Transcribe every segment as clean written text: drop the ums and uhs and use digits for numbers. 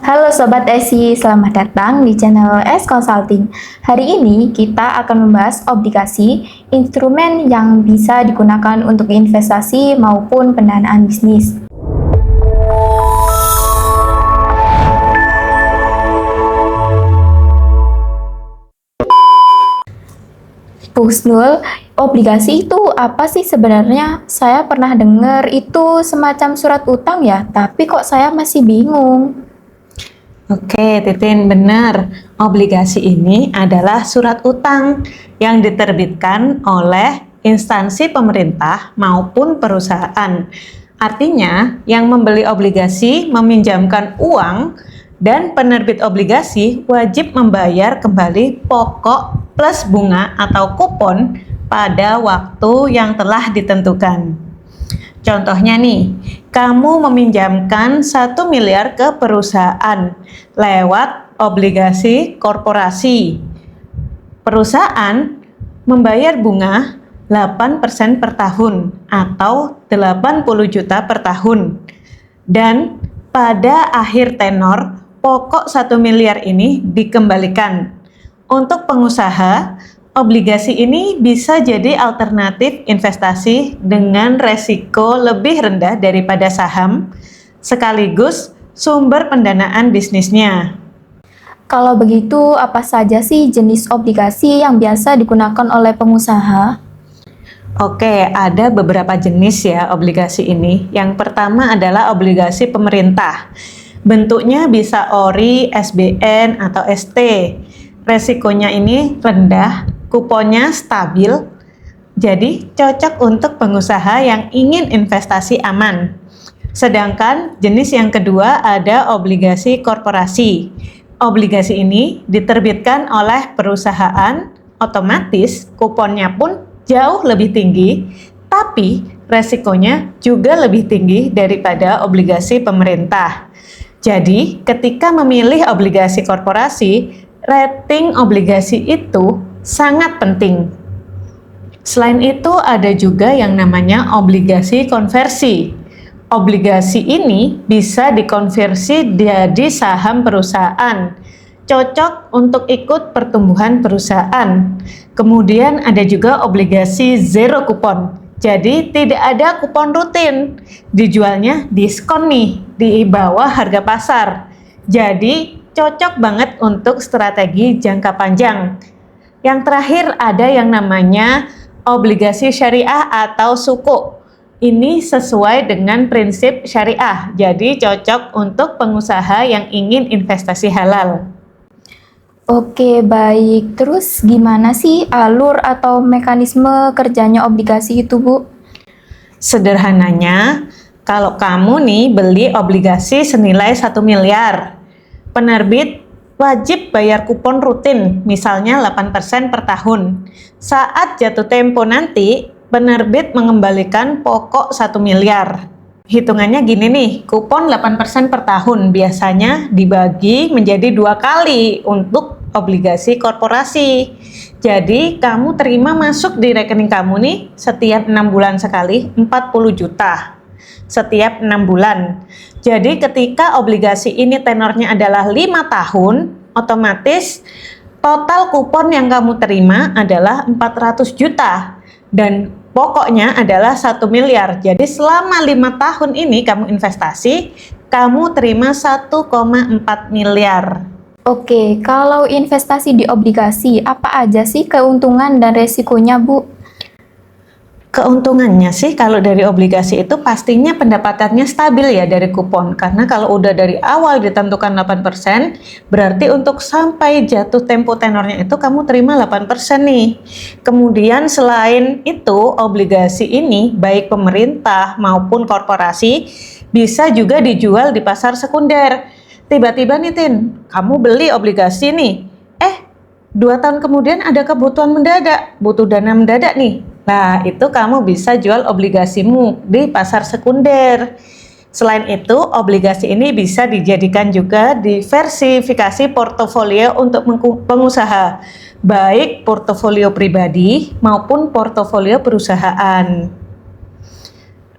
Halo Sobat Esi, selamat datang di channel S Consulting. Hari ini kita akan membahas obligasi, instrumen yang bisa digunakan untuk investasi maupun pendanaan bisnis. Pusnul, obligasi itu apa sih sebenarnya? Saya pernah dengar itu semacam surat utang ya, tapi kok saya masih bingung. Oke, Titin, benar. Obligasi ini adalah surat utang yang diterbitkan oleh instansi pemerintah maupun perusahaan. Artinya, yang membeli obligasi meminjamkan uang dan penerbit obligasi wajib membayar kembali pokok plus bunga atau kupon pada waktu yang telah ditentukan. Contohnya nih, kamu meminjamkan 1 miliar ke perusahaan lewat obligasi korporasi. Perusahaan membayar bunga 8% per tahun atau 80 juta per tahun. Dan pada akhir tenor, pokok 1 miliar ini dikembalikan. Untuk pengusaha, obligasi ini bisa jadi alternatif investasi dengan resiko lebih rendah daripada saham, sekaligus sumber pendanaan bisnisnya. Kalau begitu, apa saja sih jenis obligasi yang biasa digunakan oleh pengusaha? Oke, ada beberapa jenis ya obligasi ini. Yang pertama adalah obligasi pemerintah. Bentuknya bisa ORI, SBN, atau ST. Resikonya ini rendah, kuponnya stabil, jadi cocok untuk pengusaha yang ingin investasi aman. Sedangkan jenis yang kedua ada obligasi korporasi. Obligasi ini diterbitkan oleh perusahaan, otomatis kuponnya pun jauh lebih tinggi, tapi resikonya juga lebih tinggi daripada obligasi pemerintah. Jadi, ketika memilih obligasi korporasi, rating obligasi itu sangat penting. Selain itu ada juga yang namanya obligasi konversi. Obligasi ini bisa dikonversi jadi saham perusahaan, cocok untuk ikut pertumbuhan perusahaan. Kemudian ada juga obligasi zero kupon. Jadi tidak ada kupon rutin, dijualnya diskon nih di bawah harga pasar. Jadi cocok banget untuk strategi jangka panjang. Yang terakhir ada yang namanya obligasi syariah atau sukuk. Ini sesuai dengan prinsip syariah, jadi cocok untuk pengusaha yang ingin investasi halal. Oke, baik. Terus gimana sih alur atau mekanisme kerjanya obligasi itu, Bu? Sederhananya, kalau kamu nih beli obligasi senilai 1 miliar, penerbit wajib bayar kupon rutin, misalnya 8% per tahun. Saat jatuh tempo nanti, penerbit mengembalikan pokok 1 miliar. Hitungannya gini nih, kupon 8% per tahun biasanya dibagi menjadi 2 kali untuk obligasi korporasi. Jadi, kamu terima masuk di rekening kamu nih setiap 6 bulan sekali 40 juta. Setiap 6 bulan. Jadi ketika obligasi ini tenornya adalah 5 tahun, otomatis total kupon yang kamu terima adalah 400 juta dan pokoknya adalah 1 miliar. Jadi selama 5 tahun ini kamu investasi, kamu terima 1,4 miliar. Oke, kalau investasi di obligasi, apa aja sih keuntungan dan resikonya, Bu? Keuntungannya sih kalau dari obligasi itu pastinya pendapatannya stabil ya dari kupon. Karena kalau udah dari awal ditentukan 8%, berarti untuk sampai jatuh tempo tenornya itu kamu terima 8% nih. Kemudian selain itu, obligasi ini baik pemerintah maupun korporasi bisa juga dijual di pasar sekunder. Tiba-tiba nih Tin, kamu beli obligasi nih. 2 tahun kemudian ada kebutuhan mendadak, butuh dana mendadak nih. Nah, itu kamu bisa jual obligasimu di pasar sekunder. Selain itu, obligasi ini bisa dijadikan juga diversifikasi portofolio untuk pengusaha, baik portofolio pribadi maupun portofolio perusahaan.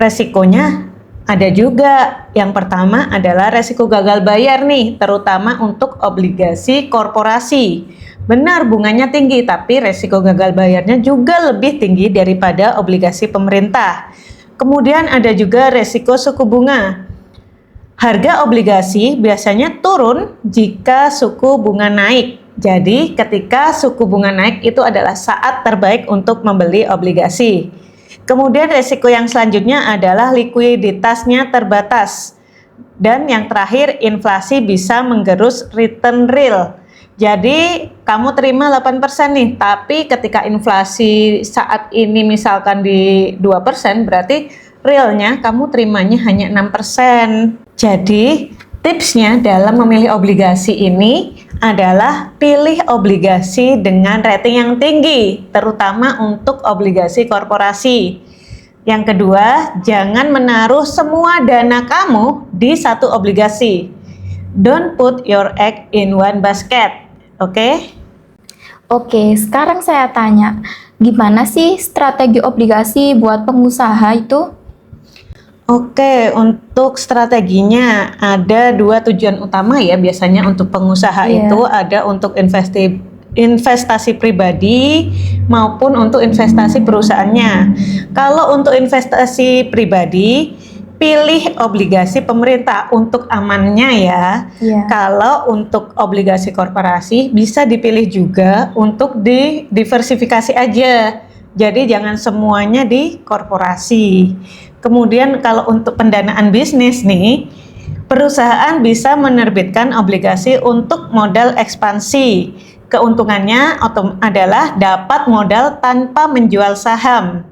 Resikonya Ada juga yang pertama adalah resiko gagal bayar nih, terutama untuk obligasi korporasi. Benar bunganya tinggi, tapi resiko gagal bayarnya juga lebih tinggi daripada obligasi pemerintah. Kemudian ada juga resiko suku bunga. Harga obligasi biasanya turun jika suku bunga naik. Jadi ketika suku bunga naik itu adalah saat terbaik untuk membeli obligasi. Kemudian resiko yang selanjutnya adalah likuiditasnya terbatas. Dan yang terakhir, inflasi bisa menggerus return real. Jadi kamu terima 8% nih, tapi ketika inflasi saat ini misalkan di 2%, berarti realnya kamu terimanya hanya 6%. Jadi tipsnya dalam memilih obligasi ini adalah pilih obligasi dengan rating yang tinggi, terutama untuk obligasi korporasi. Yang kedua, jangan menaruh semua dana kamu di satu obligasi. Don't put your egg in one basket, oke? Oke, sekarang saya tanya, gimana sih strategi obligasi buat pengusaha itu? Oke, untuk strateginya ada dua tujuan utama ya biasanya untuk pengusaha itu ada untuk investasi pribadi maupun untuk investasi perusahaannya. Kalau untuk investasi pribadi, pilih obligasi pemerintah untuk amannya ya. Kalau untuk obligasi korporasi bisa dipilih juga untuk diversifikasi aja. Jadi jangan semuanya di korporasi. Kemudian kalau untuk pendanaan bisnis nih, perusahaan bisa menerbitkan obligasi untuk modal ekspansi. Keuntungannya adalah dapat modal tanpa menjual saham.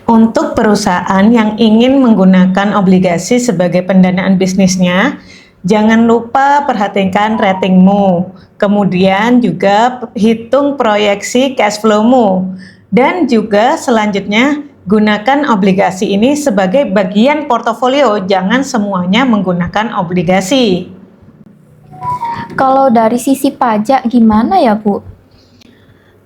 Untuk perusahaan yang ingin menggunakan obligasi sebagai pendanaan bisnisnya, jangan lupa perhatikan ratingmu. Kemudian juga hitung proyeksi cash flow-mu. Dan juga selanjutnya gunakan obligasi ini sebagai bagian portofolio, jangan semuanya menggunakan obligasi. Kalau dari sisi pajak gimana ya, Bu?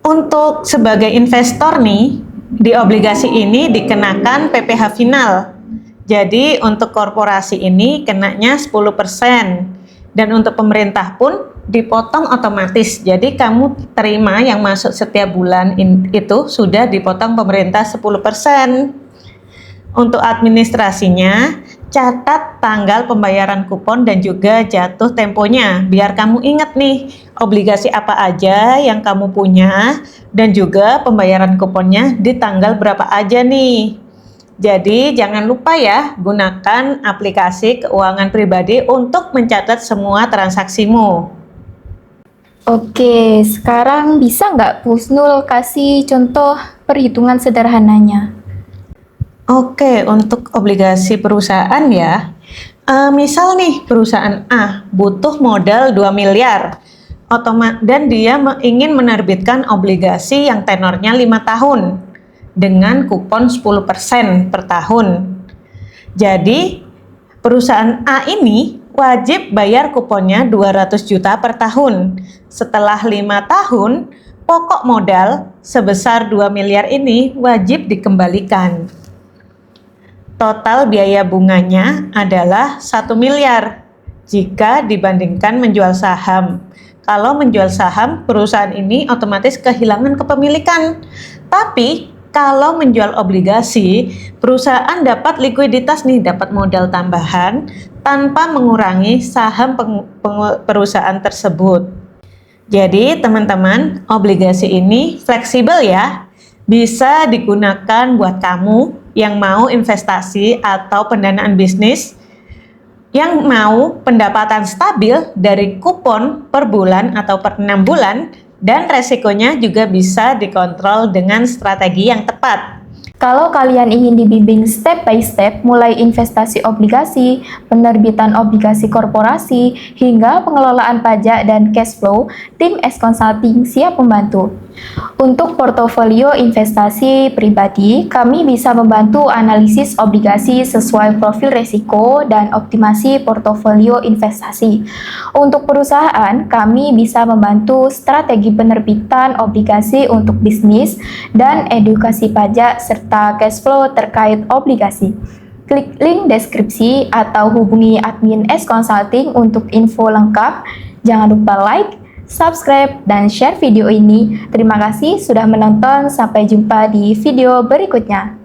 Untuk sebagai investor nih, di obligasi ini dikenakan PPh final. Jadi untuk korporasi ini kenanya 10%. Dan untuk pemerintah pun dipotong otomatis. Jadi kamu terima yang masuk setiap bulan itu sudah dipotong pemerintah 10%. Untuk administrasinya, catat tanggal pembayaran kupon dan juga jatuh temponya. Biar kamu ingat nih, obligasi apa aja yang kamu punya dan juga pembayaran kuponnya di tanggal berapa aja nih. Jadi jangan lupa ya, gunakan aplikasi keuangan pribadi untuk mencatat semua transaksimu. Oke, sekarang bisa nggak Pusnul kasih contoh perhitungan sederhananya? Oke, untuk obligasi perusahaan ya, misal nih perusahaan A butuh modal 2 miliar, dan dia ingin menerbitkan obligasi yang tenornya 5 tahun. Dengan kupon 10% per tahun. Jadi, perusahaan A ini wajib bayar kuponnya 200 juta per tahun. Setelah 5 tahun, pokok modal sebesar 2 miliar ini wajib dikembalikan. Total biaya bunganya adalah 1 miliar jika dibandingkan menjual saham. Kalau menjual saham, perusahaan ini otomatis kehilangan kepemilikan. Tapi, kalau menjual obligasi, perusahaan dapat likuiditas nih, dapat modal tambahan tanpa mengurangi saham perusahaan tersebut. Jadi teman-teman, obligasi ini fleksibel ya, bisa digunakan buat kamu yang mau investasi atau pendanaan bisnis, yang mau pendapatan stabil dari kupon per bulan atau per 6 bulan, dan resikonya juga bisa dikontrol dengan strategi yang tepat. Kalau kalian ingin dibimbing step by step, mulai investasi obligasi, penerbitan obligasi korporasi, hingga pengelolaan pajak dan cash flow, tim S Consulting siap membantu. Untuk portofolio investasi pribadi, kami bisa membantu analisis obligasi sesuai profil risiko dan optimasi portofolio investasi. Untuk perusahaan, kami bisa membantu strategi penerbitan obligasi untuk bisnis dan edukasi pajak serta cash flow terkait obligasi. Klik link deskripsi atau hubungi admin S Consulting untuk info lengkap. Jangan lupa like, subscribe, dan share video ini. Terima kasih sudah menonton. Sampai jumpa di video berikutnya.